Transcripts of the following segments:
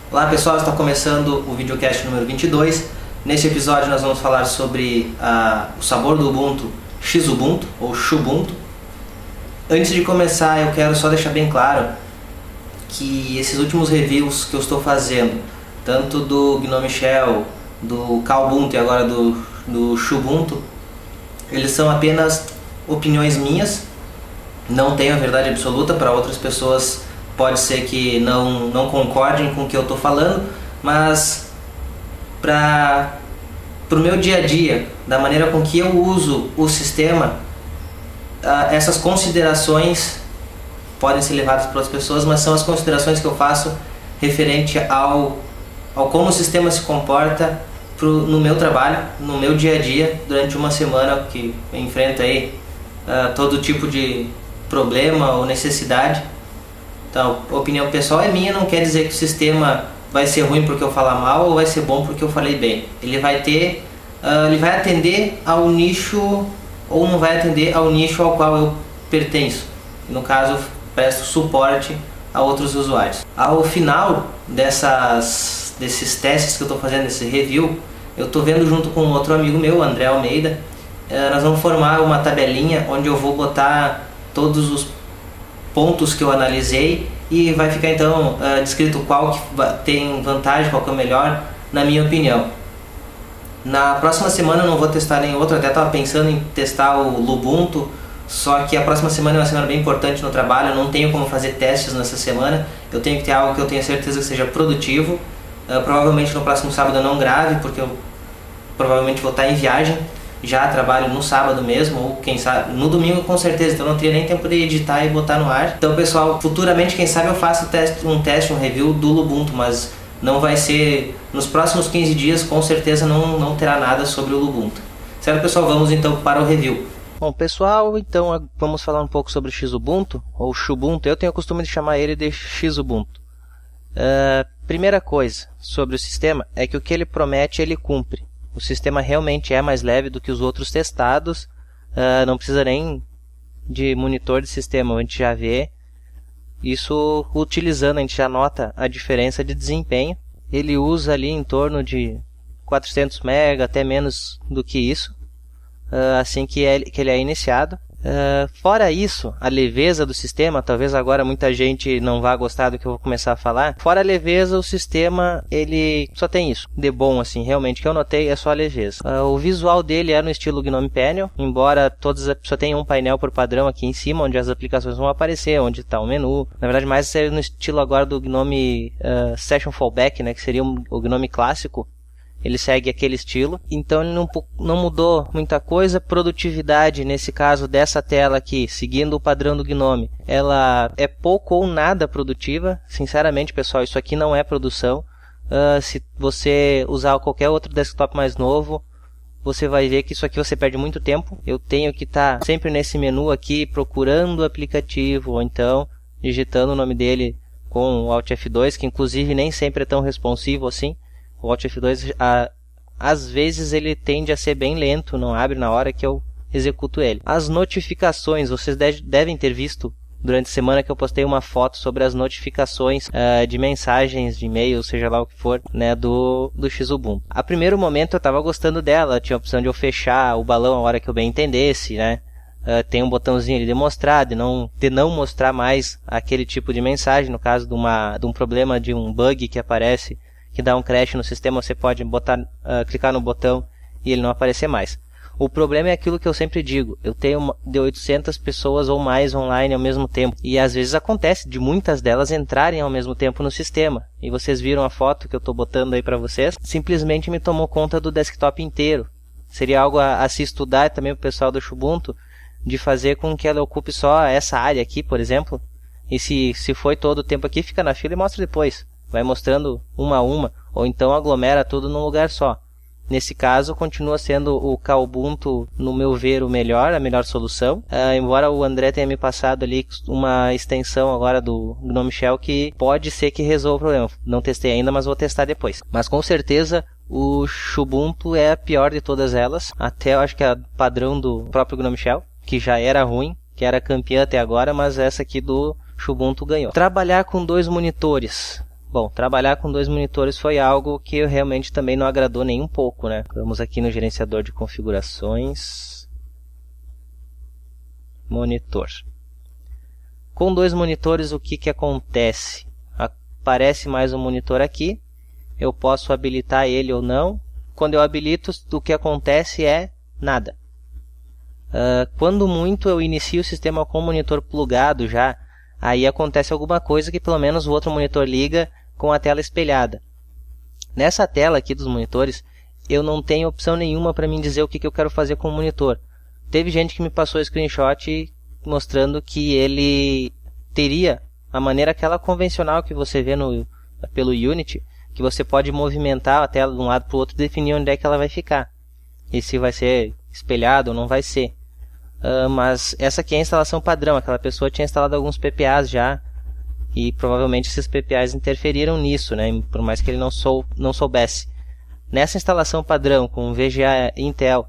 Olá pessoal, está começando o videocast número 22. Neste episódio nós vamos falar sobre o sabor do Ubuntu, Xubuntu ou Xubuntu. Antes de começar, eu quero só deixar bem claro que esses últimos reviews que eu estou fazendo, tanto do GNOME Shell, do Kubuntu e agora do Xubuntu, eles são apenas opiniões minhas, não tenho a verdade absoluta. Para outras pessoas pode ser que não concordem com o que eu estou falando, mas para o meu dia a dia, da maneira com que eu uso o sistema, essas considerações podem ser levadas para as pessoas, mas são as considerações que eu faço referente ao como o sistema se comporta no meu trabalho, no meu dia a dia, durante uma semana que eu enfrento aí todo tipo de problema ou necessidade. Então, a opinião pessoal é minha, não quer dizer que o sistema vai ser ruim porque eu falar mal ou vai ser bom porque eu falei bem. Ele vai atender ao nicho ou não vai atender ao nicho ao qual eu pertenço. No caso, eu presto suporte a outros usuários. Ao final desses testes que eu estou fazendo, desse review, eu estou vendo junto com outro amigo meu, André Almeida, nós vamos formar uma tabelinha onde eu vou botar todos os pontos que eu analisei e vai ficar então descrito qual que tem vantagem, qual que é o melhor, na minha opinião. Na próxima semana eu não vou testar nenhum outro, até estava pensando em testar o Lubuntu, só que a próxima semana é uma semana bem importante no trabalho, eu não tenho como fazer testes nessa semana, eu tenho que ter algo que eu tenha certeza que seja produtivo. Provavelmente no próximo sábado eu não grave, porque eu provavelmente vou estar em viagem, já trabalho no sábado mesmo, ou quem sabe, no domingo com certeza, então não teria nem tempo de editar e botar no ar. Então pessoal, futuramente quem sabe eu faço um review do Lubuntu, mas não vai ser, nos próximos 15 dias com certeza não terá nada sobre o Lubuntu. Certo pessoal, vamos então para o review. Bom pessoal, então vamos falar um pouco sobre o Xubuntu, ou Xubuntu. Eu tenho o costume de chamar ele de Xubuntu. Primeira coisa sobre o sistema é que o que ele promete ele cumpre. O sistema realmente é mais leve do que os outros testados, não precisa nem de monitor de sistema, a gente já vê isso utilizando, a gente já nota a diferença de desempenho. Ele usa ali em torno de 400 MB, até menos do que isso, assim que ele é iniciado. Fora isso, a leveza do sistema, talvez agora muita gente não vá gostar do que eu vou começar a falar. Fora a leveza, o sistema ele só tem isso de bom, assim, realmente, que eu notei é só a leveza. O visual dele é no estilo GNOME Panel, embora só tenha um painel por padrão aqui em cima, onde as aplicações vão aparecer, onde está o menu. Na verdade, mais é no estilo agora do GNOME Session Fallback, né, que seria o GNOME clássico. Ele segue aquele estilo, então ele não mudou muita coisa. Produtividade, nesse caso dessa tela aqui, seguindo o padrão do GNOME, ela é pouco ou nada produtiva. Sinceramente, pessoal, isso aqui não é produção. Se você usar qualquer outro desktop mais novo, você vai ver que isso aqui você perde muito tempo. Eu tenho que estar sempre nesse menu aqui, procurando o aplicativo, ou então digitando o nome dele com o Alt F2, que inclusive nem sempre é tão responsivo assim. O Alt F2, às vezes ele tende a ser bem lento, não abre na hora que eu executo ele. As notificações, vocês devem ter visto durante a semana que eu postei uma foto sobre as notificações de mensagens, de e-mail, seja lá o que for, né, do Xubuntu. A primeiro momento eu estava gostando dela, tinha a opção de eu fechar o balão a hora que eu bem entendesse, né? Tem um botãozinho ali de mostrar, de não mostrar mais aquele tipo de mensagem. No caso de um problema, de um bug que aparece, que dá um crash no sistema, você pode clicar no botão e ele não aparecer mais. O problema é aquilo que eu sempre digo, eu tenho de 800 pessoas ou mais online ao mesmo tempo, e às vezes acontece de muitas delas entrarem ao mesmo tempo no sistema, e vocês viram a foto que eu estou botando aí para vocês, simplesmente me tomou conta do desktop inteiro. Seria algo a se estudar também para o pessoal do Xubuntu, de fazer com que ela ocupe só essa área aqui, por exemplo, e se foi todo o tempo aqui, fica na fila e mostra depois. Vai mostrando uma a uma, ou então aglomera tudo num lugar só. Nesse caso, continua sendo o Kubuntu, no meu ver, a melhor solução. Embora o André tenha me passado ali uma extensão agora do GNOME Shell que pode ser que resolva o problema. Não testei ainda, mas vou testar depois. Mas com certeza o Xubuntu é a pior de todas elas. Até eu acho que é padrão do próprio GNOME Shell, que já era ruim, que era campeã até agora, mas essa aqui do Xubuntu ganhou. Trabalhar com 2 monitores. Bom, trabalhar com 2 monitores foi algo que realmente também não agradou nem um pouco, né? Vamos aqui no gerenciador de configurações. Monitor. Com 2 monitores, o que acontece? Aparece mais um monitor aqui. Eu posso habilitar ele ou não. Quando eu habilito, o que acontece é nada. Quando muito eu inicio o sistema com o monitor plugado já, aí acontece alguma coisa que pelo menos o outro monitor liga com a tela espelhada. Nessa tela aqui dos monitores, eu não tenho opção nenhuma para mim dizer o que eu quero fazer com o monitor. Teve gente que me passou screenshot mostrando que ele teria a maneira aquela convencional que você vê pelo Unity, que você pode movimentar a tela de um lado para o outro e definir onde é que ela vai ficar. E se vai ser espelhado ou não vai ser. Mas essa aqui é a instalação padrão. Aquela pessoa tinha instalado alguns PPAs já. E provavelmente esses PPAs interferiram nisso, né? Por mais que ele não soubesse. Nessa instalação padrão com VGA Intel,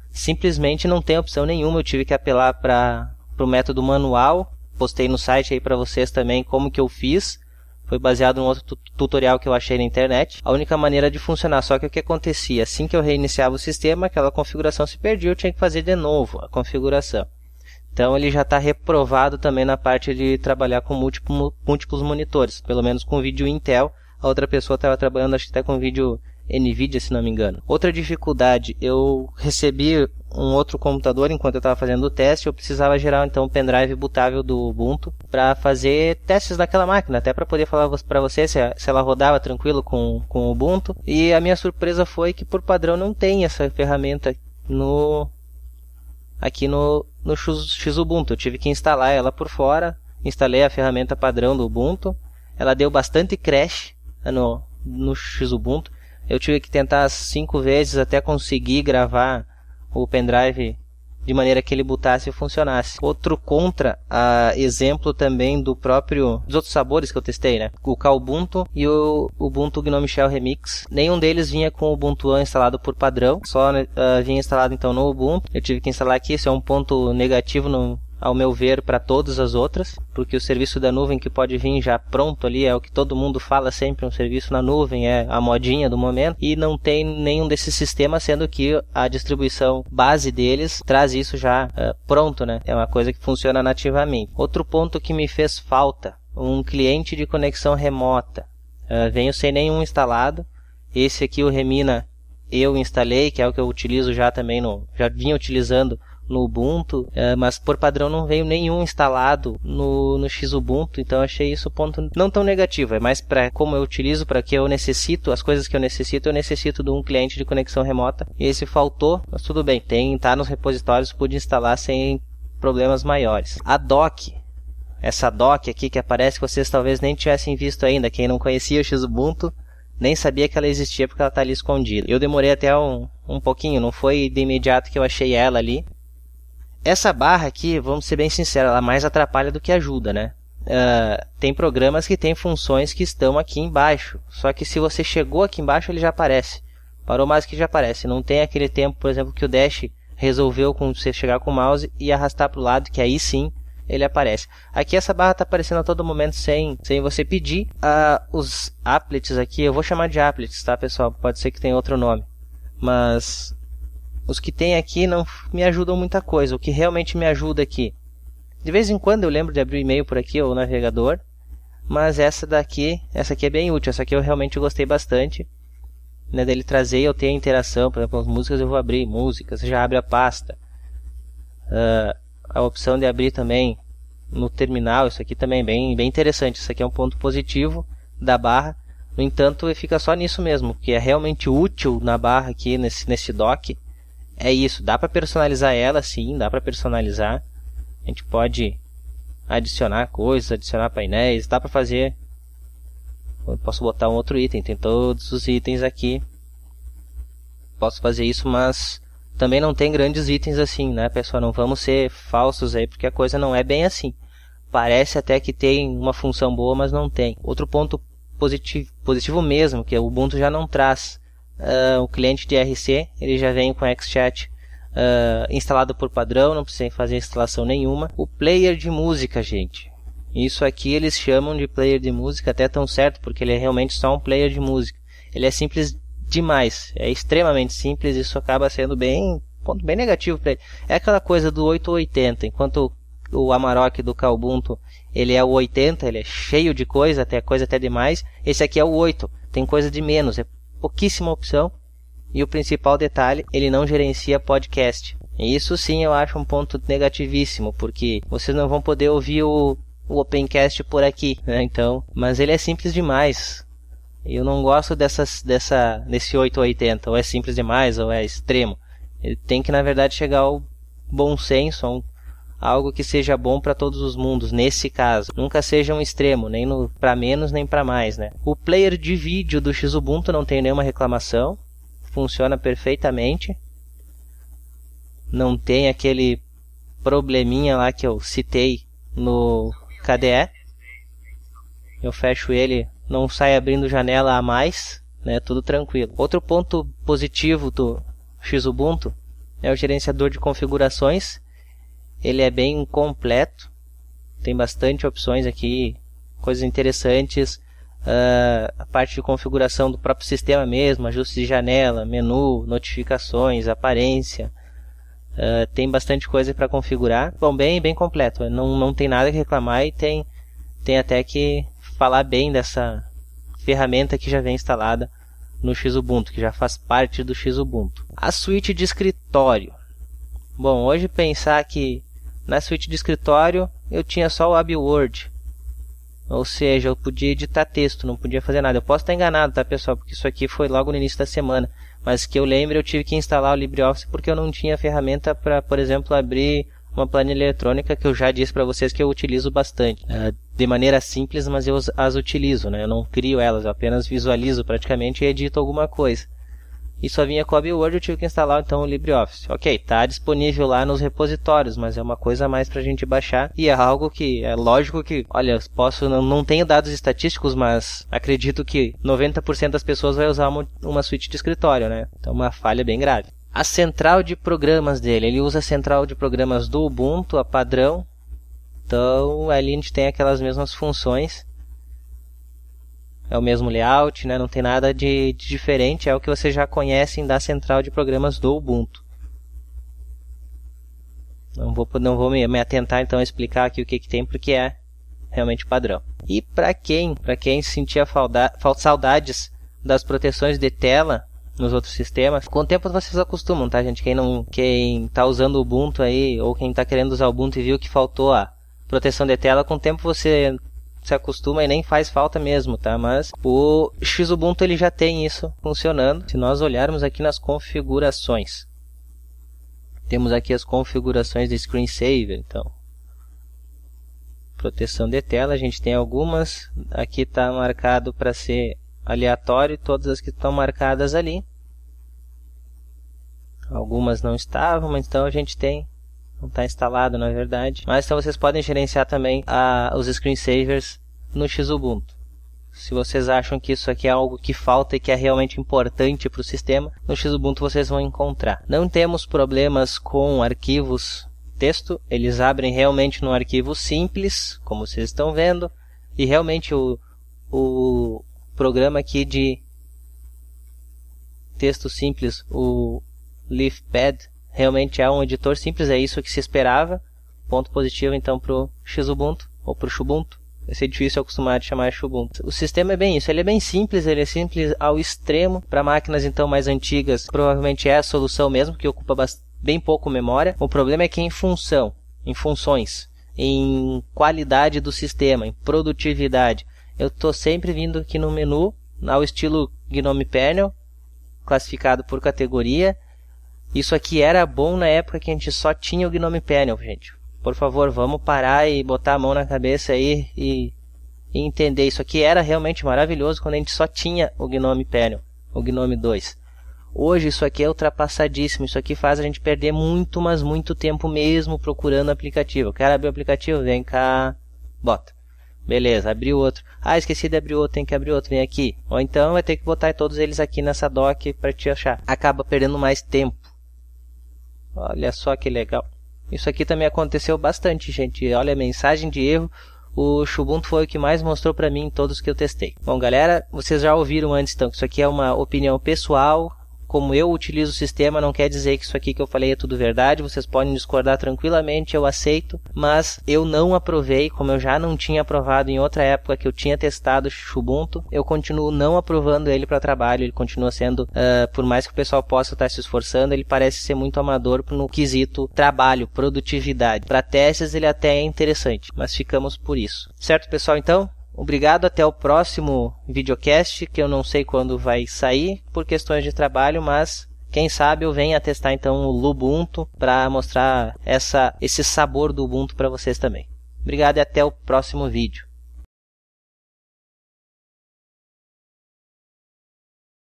simplesmente não tem opção nenhuma. Eu tive que apelar para o método manual. Postei no site aí para vocês também como que eu fiz. Foi baseado em outro tutorial que eu achei na internet. A única maneira de funcionar, só que o que acontecia? Assim que eu reiniciava o sistema, aquela configuração se perdia, eu tinha que fazer de novo a configuração. Então ele já está reprovado também na parte de trabalhar com múltiplos monitores, pelo menos com vídeo Intel. A outra pessoa estava trabalhando, acho que até com vídeo NVIDIA, se não me engano. Outra dificuldade, eu recebi um outro computador enquanto eu estava fazendo o teste. Eu precisava gerar então um pendrive bootável do Ubuntu para fazer testes daquela máquina, até para poder falar para você se ela rodava tranquilo com o Ubuntu. E a minha surpresa foi que por padrão não tem essa ferramenta aqui no Xubuntu. Eu tive que instalar ela por fora. Instalei a ferramenta padrão do Ubuntu. Ela deu bastante crash no Xubuntu. Eu tive que tentar 5 vezes até conseguir gravar o pendrive de maneira que ele bootasse e funcionasse. Outro exemplo também dos outros sabores que eu testei, né? O Kubuntu e o Ubuntu GNOME Shell Remix. Nenhum deles vinha com o Ubuntu instalado por padrão, só vinha instalado então no Ubuntu. Eu tive que instalar aqui, isso é um ponto negativo ao meu ver, para todas as outras, porque o serviço da nuvem que pode vir já pronto ali, é o que todo mundo fala sempre, um serviço na nuvem, é a modinha do momento, e não tem nenhum desses sistemas, sendo que a distribuição base deles traz isso já pronto, né? É uma coisa que funciona nativamente. Outro ponto que me fez falta, um cliente de conexão remota. Venho sem nenhum instalado. Esse aqui, o Remina, eu instalei, que é o que eu utilizo já também, já vinha utilizando no Ubuntu, mas por padrão não veio nenhum instalado no Xubuntu, então achei isso ponto não tão negativo, é mais para como eu utilizo, para que eu necessito, as coisas que eu necessito de um cliente de conexão remota, e esse faltou, mas tudo bem, tá nos repositórios, pude instalar sem problemas maiores. A dock, essa dock aqui que aparece, que vocês talvez nem tivessem visto ainda, quem não conhecia o Xubuntu, nem sabia que ela existia porque ela está ali escondida. Eu demorei até um pouquinho, não foi de imediato que eu achei ela ali. Essa barra aqui, vamos ser bem sinceros, ela mais atrapalha do que ajuda, né? Tem programas que têm funções que estão aqui embaixo, só que se você chegou aqui embaixo ele já aparece. Parou mais que já aparece. Não tem aquele tempo, por exemplo, que o Dash resolveu com você chegar com o mouse e arrastar para o lado, que aí sim ele aparece. Aqui essa barra está aparecendo a todo momento sem você pedir. Os applets aqui, eu vou chamar de applets, tá pessoal? Pode ser que tenha outro nome, mas os que tem aqui não me ajudam muita coisa. O que realmente me ajuda aqui, de vez em quando eu lembro de abrir o e-mail por aqui ou o navegador, mas essa aqui é bem útil. Essa aqui eu realmente gostei bastante, né, dele trazer eu ter a interação. Por exemplo, as músicas eu vou abrir músicas, já abre a pasta. A opção de abrir também no terminal, isso aqui também é bem interessante. Isso aqui é um ponto positivo da barra. No entanto, fica só nisso mesmo. O que é realmente útil na barra aqui nesse dock é isso. Dá para personalizar ela, sim, dá para personalizar. A gente pode adicionar coisas, adicionar painéis, dá para fazer. Eu posso botar um outro item, tem todos os itens aqui. Posso fazer isso, mas também não tem grandes itens assim, né, pessoal? Não vamos ser falsos aí, porque a coisa não é bem assim. Parece até que tem uma função boa, mas não tem. Outro ponto positivo mesmo, que o Ubuntu já não traz. O cliente de RC, ele já vem com XChat instalado por padrão, não precisa fazer instalação nenhuma. O player de música, gente, Isso aqui eles chamam de player de música, até tão certo, porque ele é realmente só um player de música. Ele é simples demais, é extremamente simples, isso acaba sendo ponto bem negativo para ele. É aquela coisa do 8 ou 80, enquanto o Amarok do Kubuntu, ele é o 80, ele é cheio de coisa até demais. Esse aqui é o 8, tem coisa de menos, é pouquíssima opção. E o principal detalhe, ele não gerencia podcast. E isso sim eu acho um ponto negativíssimo, porque vocês não vão poder ouvir o Opencast por aqui, né? Então, mas ele é simples demais. Eu não gosto desse 880, ou é simples demais, ou é extremo. Ele tem que, na verdade, chegar ao bom senso, algo que seja bom para todos os mundos, nesse caso. Nunca seja um extremo, nem para menos, nem para mais, né? O player de vídeo do Xubuntu não tem nenhuma reclamação. Funciona perfeitamente. Não tem aquele probleminha lá que eu citei no KDE. Eu fecho ele, não sai abrindo janela a mais, né? Tudo tranquilo. Outro ponto positivo do Xubuntu é o gerenciador de configurações. Ele é bem completo, tem bastante opções aqui, coisas interessantes. A parte de configuração do próprio sistema mesmo, ajuste de janela, menu, notificações, aparência. Tem bastante coisa para configurar. Bom, bem completo, não tem nada que reclamar e tem até que falar bem dessa ferramenta que já vem instalada no Xubuntu, que já faz parte do Xubuntu. A suíte de escritório. Bom, hoje pensar que na suíte de escritório eu tinha só o AbiWord. Ou seja, eu podia editar texto, não podia fazer nada. Eu posso estar enganado, tá, pessoal? Porque isso aqui foi logo no início da semana. Mas que eu lembro, eu tive que instalar o LibreOffice porque eu não tinha ferramenta para, por exemplo, abrir uma planilha eletrônica, que eu já disse para vocês que eu utilizo bastante. De maneira simples, mas eu as utilizo, né? Eu não crio elas, eu apenas visualizo praticamente e edito alguma coisa. E só vinha com o AbiWord, eu tive que instalar então o LibreOffice. Ok, está disponível lá nos repositórios, mas é uma coisa a mais para a gente baixar. E é algo que, é lógico que, olha, não tenho dados estatísticos, mas acredito que 90% das pessoas vai usar uma suíte de escritório, né? Então uma falha bem grave. A central de programas dele, ele usa a central de programas do Ubuntu, a padrão. Então ali a gente tem aquelas mesmas funções. É o mesmo layout, né? Não tem nada de diferente, é o que vocês já conhecem da central de programas do Ubuntu. Não vou me atentar então a explicar aqui o que tem, porque é realmente padrão. E para quem sentia saudades das proteções de tela nos outros sistemas, com o tempo vocês acostumam, tá, gente? Quem tá usando o Ubuntu aí, ou quem tá querendo usar o Ubuntu e viu que faltou a proteção de tela, com o tempo você se acostuma e nem faz falta mesmo, tá? Mas o Xubuntu ele já tem isso funcionando. Se nós olharmos aqui nas configurações, temos aqui as configurações de screensaver, então proteção de tela, a gente tem algumas, aqui está marcado para ser aleatório, todas as que estão marcadas ali, algumas não estavam, mas então a gente tem, não está instalado na verdade, mas então vocês podem gerenciar também os screensavers no Xubuntu. Se vocês acham que isso aqui é algo que falta e que é realmente importante para o sistema, no Xubuntu vocês vão encontrar. Não temos problemas com arquivos texto, eles abrem realmente no arquivo simples, como vocês estão vendo, e realmente o programa aqui de texto simples, o LeafPad, realmente é um editor simples, é isso que se esperava. Ponto positivo então para o Xubuntu, ou para o Xubuntu. Vai ser difícil acostumar a chamar Xubuntu. O sistema é bem isso, ele é bem simples, ele é simples ao extremo. Para máquinas então mais antigas, provavelmente é a solução mesmo, que ocupa bem pouco memória. O problema é que em funções, em qualidade do sistema, em produtividade, eu estou sempre vindo aqui no menu, ao estilo GNOME Panel, classificado por categoria. Isso aqui era bom na época que a gente só tinha o GNOME Panel, gente. Por favor, vamos parar e botar a mão na cabeça aí e entender. Isso aqui era realmente maravilhoso quando a gente só tinha o GNOME Panel, o GNOME 2. Hoje isso aqui é ultrapassadíssimo. Isso aqui faz a gente perder muito, mas muito tempo mesmo procurando aplicativo. Eu quero abrir o aplicativo, vem cá, bota. Beleza, abriu outro. Ah, esqueci de abrir outro, tem que abrir outro, vem aqui. Ou então vai ter que botar todos eles aqui nessa doc para te achar. Acaba perdendo mais tempo. Olha só que legal. Isso aqui também aconteceu bastante, gente. Olha a mensagem de erro. o Xubuntu foi o que mais mostrou para mim em todos que eu testei. Bom, galera, vocês já ouviram antes então que isso aqui é uma opinião pessoal. Como eu utilizo o sistema, não quer dizer que isso aqui que eu falei é tudo verdade. Vocês podem discordar tranquilamente, eu aceito. Mas eu não aprovei, como eu já não tinha aprovado em outra época que eu tinha testado o Xubuntu. Eu continuo não aprovando ele para trabalho. Ele continua sendo, por mais que o pessoal possa estar se esforçando, ele parece ser muito amador no quesito trabalho, produtividade. Para testes ele até é interessante, mas ficamos por isso. Certo, pessoal, então? Obrigado, até o próximo videocast, que eu não sei quando vai sair por questões de trabalho, mas quem sabe eu venha testar então o Lubuntu para mostrar esse sabor do Ubuntu para vocês também. Obrigado e até o próximo vídeo.